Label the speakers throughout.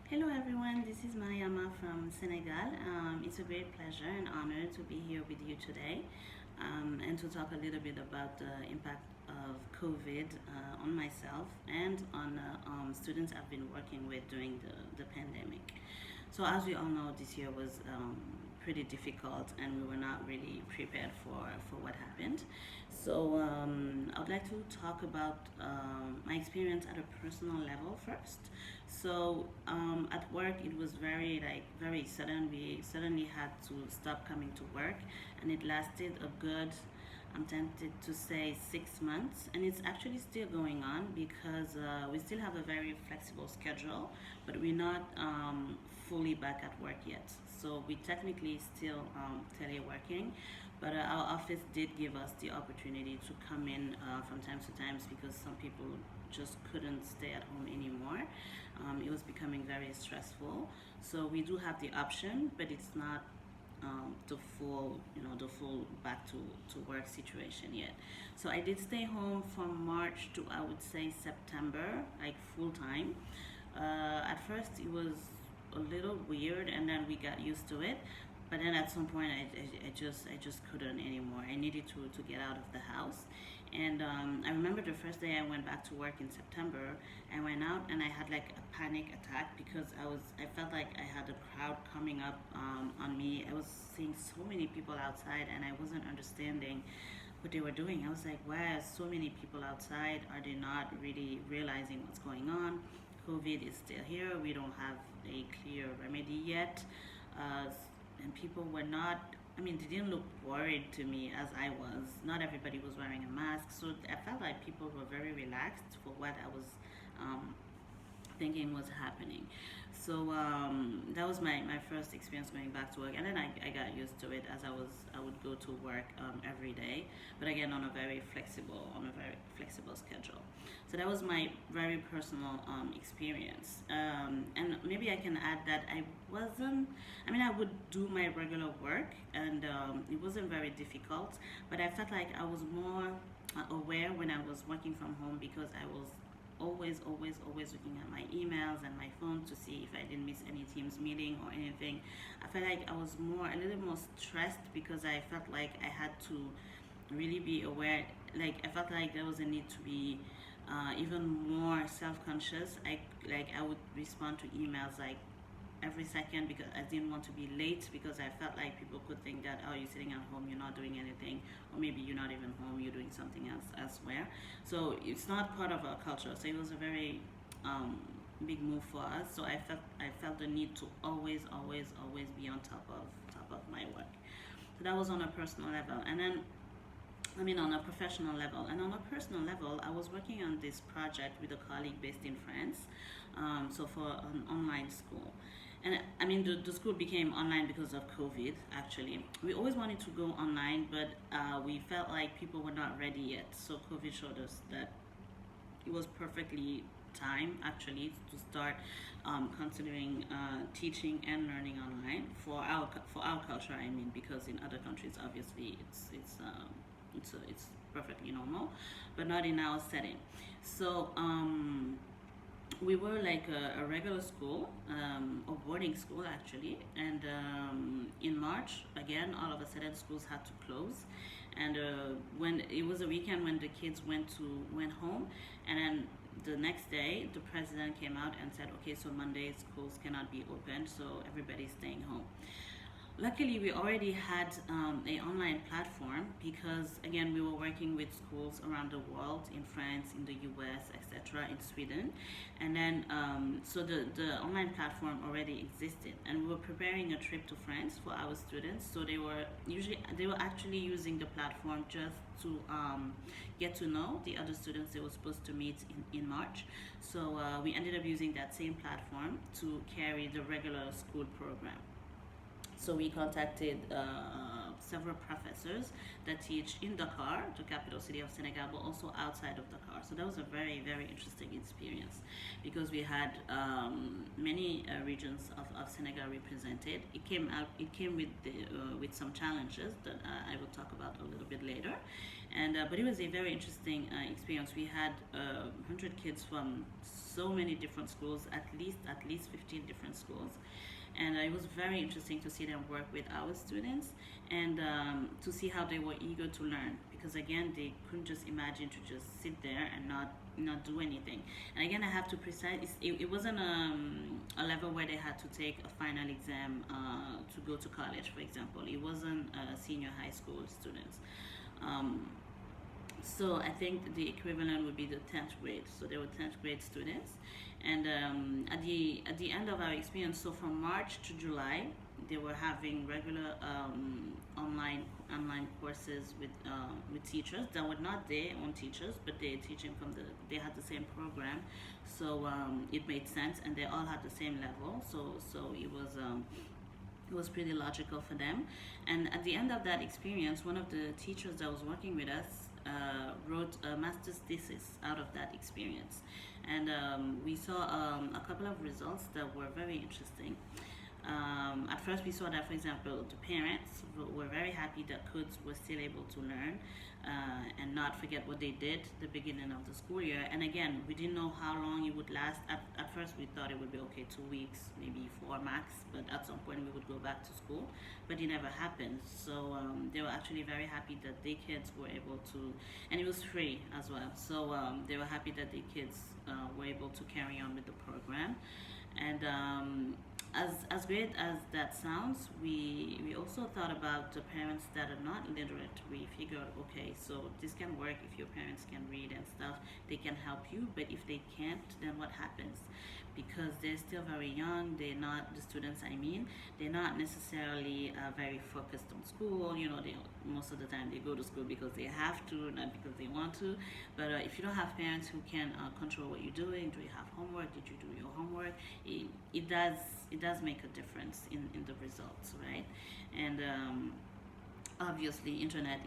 Speaker 1: Hello everyone, this is Mariama from Senegal. It's a great pleasure and honor to be here with you today and to talk a little bit about the impact of COVID on myself and on students I've been working with during the pandemic. So as we all know, this year was pretty difficult and we were not really prepared for what happened. So I would like to talk about my experience at a personal level first. So at work, it was very sudden. We suddenly had to stop coming to work, and it lasted a good, I'm tempted to say, 6 months, and it's actually still going on because we still have a very flexible schedule, but we're not fully back at work yet. So we technically still teleworking, but our office did give us the opportunity to come in from time to time because some people just couldn't stay at home anymore. It was becoming very stressful. So we do have the option, but it's not the full back to work situation yet. So I did stay home from March to, I would say, September, like full time. At first it was a little weird, and then we got used to it. But then at some point, I just couldn't anymore. I needed to get out of the house, and I remember the first day I went back to work in September. I went out and I had like a panic attack because I felt like I had a crowd coming up on me. I was seeing so many people outside, and I wasn't understanding what they were doing. I was like, why are so many people outside? Are they not really realizing what's going on? COVID is still here. We don't have a clear remedy yet. Uh, and people were not, I mean, they didn't look worried to me as I was. Not everybody was wearing a mask. So I felt like people were very relaxed for what I was thinking was happening. So that was my first experience going back to work, and then I got used to it as I would go to work every day, but again on a very flexible schedule. So that was my very personal experience, and maybe I can add that I mean, I would do my regular work, and it wasn't very difficult, but I felt like I was more aware when I was working from home because I was always looking at my emails and my phone to see if I didn't miss any Teams meeting or anything. I felt like I was a little more stressed because I felt like I had to really be aware. Like I felt like there was a need to be even more self-conscious. I would respond to emails like every second because I didn't want to be late because I felt like people could think that, oh, you're sitting at home, you're not doing anything, or maybe you're not even home, you're doing something else elsewhere. So it's not part of our culture. So it was a very big move for us. So I felt the need to always be on top of my work. So that was on a personal level, and then I mean, on a professional level. And on a personal level, I was working on this project with a colleague based in France, so for an online school. And I mean, the school became online because of COVID, actually. We always wanted to go online, but we felt like people were not ready yet. So COVID showed us that it was perfectly time actually to start considering teaching and learning online for our culture. I mean, because in other countries, obviously, it's perfectly normal, but not in our setting. So we were like a regular school, a boarding school actually, and in March again, all of a sudden schools had to close, and when it was a weekend when the kids went home, and then the next day the president came out and said, okay, so Monday schools cannot be opened, so everybody's staying home. Luckily, we already had a online platform because again we were working with schools around the world, in France, in the US, etc., in Sweden, and then so the online platform already existed, and we were preparing a trip to France for our students. So they were actually using the platform just to get to know the other students they were supposed to meet in March. So we ended up using that same platform to carry the regular school program. So we contacted several professors that teach in Dakar, the capital city of Senegal, but also outside of Dakar. So that was a very interesting experience because we had many regions of Senegal represented. It came with some challenges that I will talk about a little bit later, And but it was a very interesting experience. We had 100 kids from so many different schools, at least 15 different schools, and it was very interesting to see them work with our students, and to see how they were eager to learn, because again they couldn't just imagine to just sit there and not do anything. And again, I have to precise, it wasn't a level where they had to take a final exam to go to college, for example. It wasn't senior high school students. um, so I think the equivalent would be the 10th grade. So they were 10th grade students, and at the end of our experience, so from March to July, they were having regular online courses with teachers that were not their own teachers, but they teaching from they had the same program, so it made sense, and they all had the same level. So it was pretty logical for them. And at the end of that experience, one of the teachers that was working with us wrote a master's thesis out of that experience. And we saw a couple of results that were very interesting. At first, we saw that, for example, the parents were very happy that kids were still able to learn and not forget what they did the beginning of the school year. And again, we didn't know how long it would last. At first, we thought it would be okay, 2 weeks, maybe 4 max, but at some point we would go back to school. But it never happened. So they were actually very happy that their kids were able to, and it was free as well. So they were happy that their kids were able to carry on with the program. And as great as that sounds, we also thought about the parents that are not literate. We figured, okay, so this can work if your parents can read and stuff. They can help you, but if they can't, then what happens? Because they're still very young. They're not, the students, I mean, they're not necessarily very focused on school. You know, they most of the time they go to school because they have to, not because they want to. But if you don't have parents who can control what you're doing, do you have homework? Did you do your homework? It does make a difference in the results, right? And obviously, internet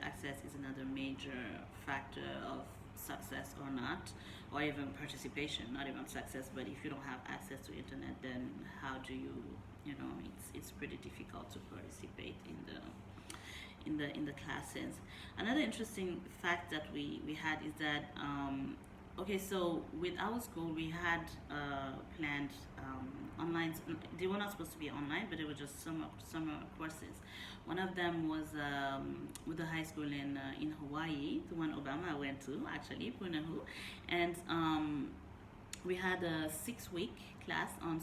Speaker 1: access is another major factor of success or not, or even participation, not even success. But if you don't have access to internet, then how do you, it's pretty difficult to participate in the classes. Another interesting fact that we had is that okay, so with our school we had planned online. They were not supposed to be online, but they were just summer courses. One of them was with the high school in Hawaii, the one Obama went to, actually, Punahu, and we had a 6-week class on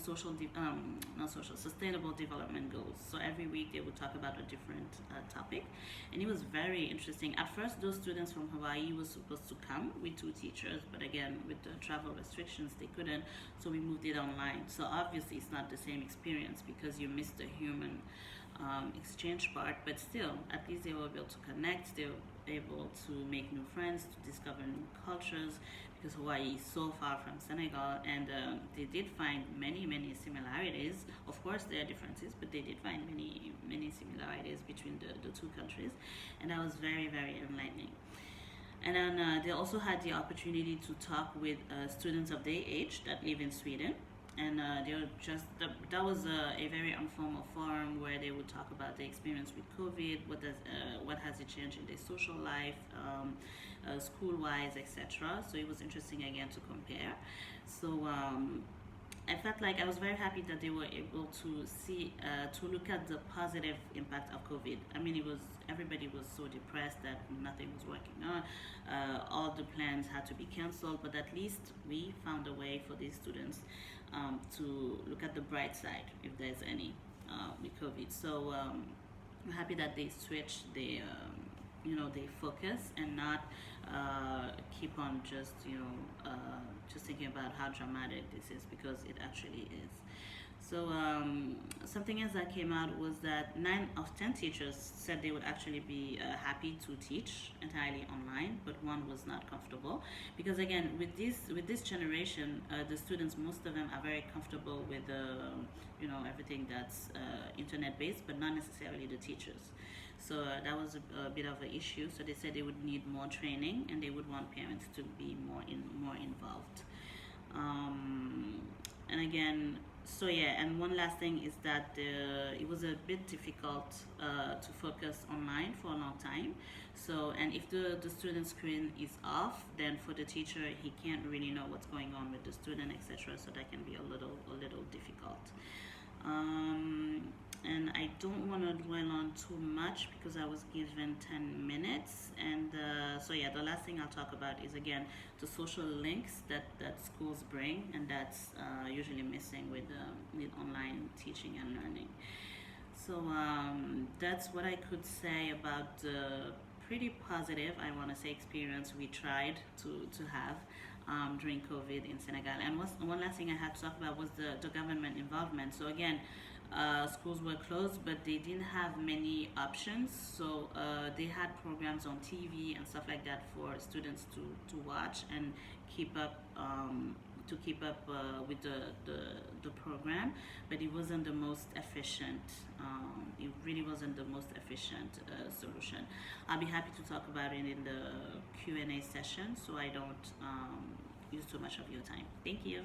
Speaker 1: sustainable development goals. So every week they would talk about a different topic, and it was very interesting. At first, those students from Hawaii were supposed to come with 2 teachers, but again, with the travel restrictions, they couldn't, so we moved it online. So obviously, it's not the same experience because you missed the human exchange part, but still, at least they were able to connect. They were able to make new friends, to discover new cultures, because Hawaii is so far from Senegal, and they did find many similarities. Of course, there are differences, but they did find many similarities between the 2 countries, and that was very enlightening. And then they also had the opportunity to talk with students of their age that live in Sweden. And they were just that was a very informal forum where they would talk about the experience with COVID, what has it changed in their social life, school-wise, etc. So it was interesting again to compare. So I felt like I was very happy that they were able to see, to look at the positive impact of COVID. I mean, everybody was so depressed that nothing was working on. All the plans had to be canceled, but at least we found a way for these students to look at the bright side, if there's any, with COVID. So I'm happy that they switched they focus and not keep on just thinking about how dramatic this is, because it actually is. So something else that came out was that 9 of 10 teachers said they would actually be happy to teach entirely online, but 1 was not comfortable, because again, with this generation, the students, most of them are very comfortable with everything that's internet based, but not necessarily the teachers. So that was a bit of an issue. So they said they would need more training, and they would want parents to be more involved. And again, So yeah, and one last thing is that it was a bit difficult to focus online for a long time. So, and if the student screen is off, then for the teacher he can't really know what's going on with the student, etc. So that can be a little difficult. Um, and I don't want to dwell on too much because I was given 10 minutes. And so, yeah, the last thing I'll talk about is again the social links that schools bring, and that's usually missing with online teaching and learning. So that's what I could say about the pretty positive, I want to say, experience we tried to have during COVID in Senegal. And one last thing I had to talk about was the government involvement. So again, schools were closed, but they didn't have many options. So they had programs on TV and stuff like that for students to watch and keep up. With the program, but it wasn't the most efficient. It really wasn't the most efficient solution. I'll be happy to talk about it in the Q&A session, so I don't use too much of your time. Thank you.